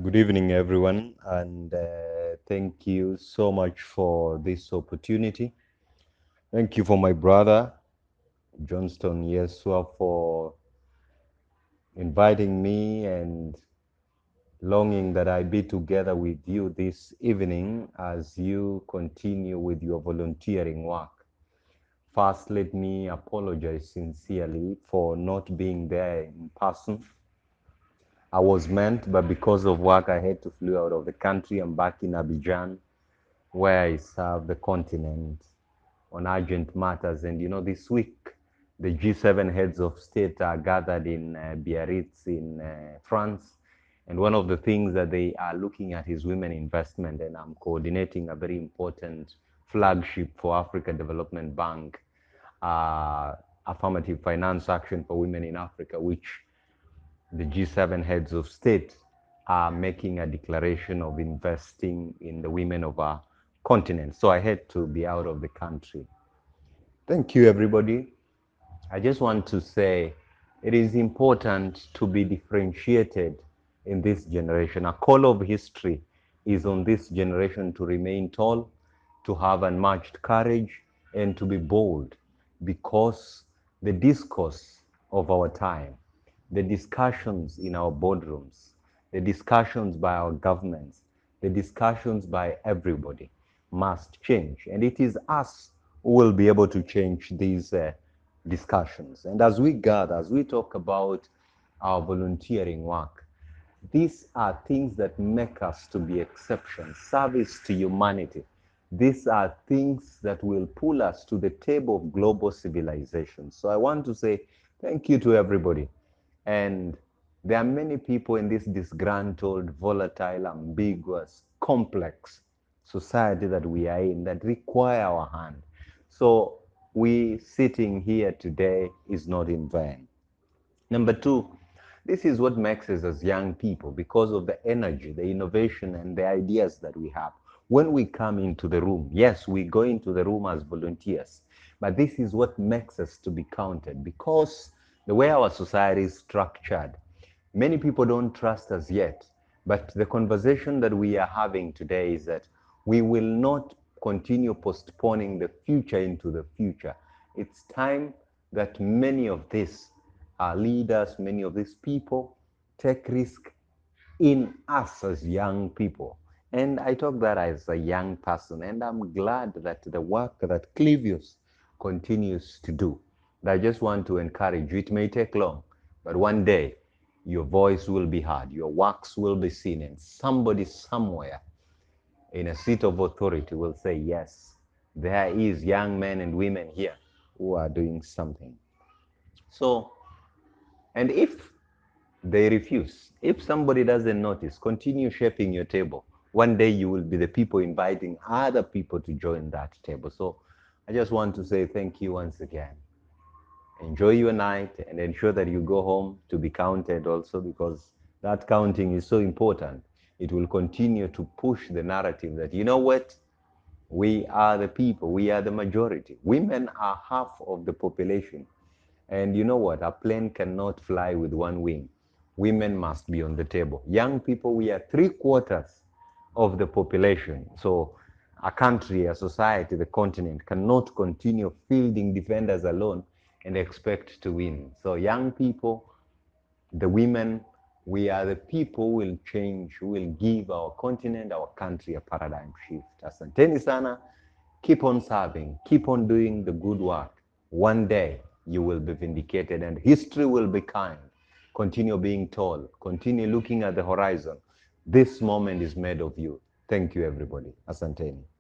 Good evening, everyone, and thank you so much for this opportunity. Thank you for my brother, Johnston Yesua, for inviting me and longing that I be together with you this evening as you continue with your volunteering work. First, let me apologize sincerely for not being there in person. I was meant, but because of work, I had to fly out of the country. I'm back in Abidjan, where I serve the continent on urgent matters. And this week, the G7 heads of state are gathered in Biarritz in France. And one of the things that they are looking at is women investment. And I'm coordinating a very important flagship for Africa Development Bank, uh, Affirmative Finance Action for Women in Africa, which the G7 heads of state are making a declaration of investing in the women of our continent. So I had to be out of the country. Thank you, everybody. I just want to say it is important to be differentiated in this generation. A call of history is on this generation to remain tall, to have unmatched courage, and to be bold, because the discourse of our time, the discussions in our boardrooms, the discussions by our governments, the discussions by everybody must change. And it is us who will be able to change these discussions. And as we gather, as we talk about our volunteering work, these are things that make us to be exceptions, service to humanity. These are things that will pull us to the table of global civilization. So I want to say thank you to everybody. And there are many people in this disgruntled, volatile, ambiguous, complex society that we are in that require our hand. So we sitting here today is not in vain. Number two, this is what makes us as young people because of the energy, the innovation, and the ideas that we have. When we come into the room, yes, we go into the room as volunteers, but this is what makes us to be counted because the way our society is structured, many people don't trust us yet. But the conversation that we are having today is that we will not continue postponing the future into the future. It's time that many of these leaders, many of these people take risk in us as young people. And I talk that as a young person, and I'm glad that the work that Clivios continues to do. I just want to encourage you. It may take long, but one day your voice will be heard, your works will be seen, and somebody somewhere in a seat of authority will say, yes, there is young men and women here who are doing something. So, and if they refuse, if somebody doesn't notice, continue shaping your table. One day you will be the people inviting other people to join that table. So I just want to say thank you once again. Enjoy your night and ensure that you go home to be counted also, because that counting is so important. It will continue to push the narrative that, you know what, we are the people, we are the majority. Women are half of the population. And you know what? A plane cannot fly with one wing. Women must be on the table. Young people, we are 3/4 of the population. So a country, a society, the continent cannot continue fielding defenders alone and expect to win. So young people, the women, we are the people who will change, who will give our continent, our country a paradigm shift. Asanteni sana. Keep on serving, keep on doing the good work. One day you will be vindicated and history will be kind. Continue being tall, continue looking at the horizon. This moment is made of you. Thank you, everybody. Asanteni.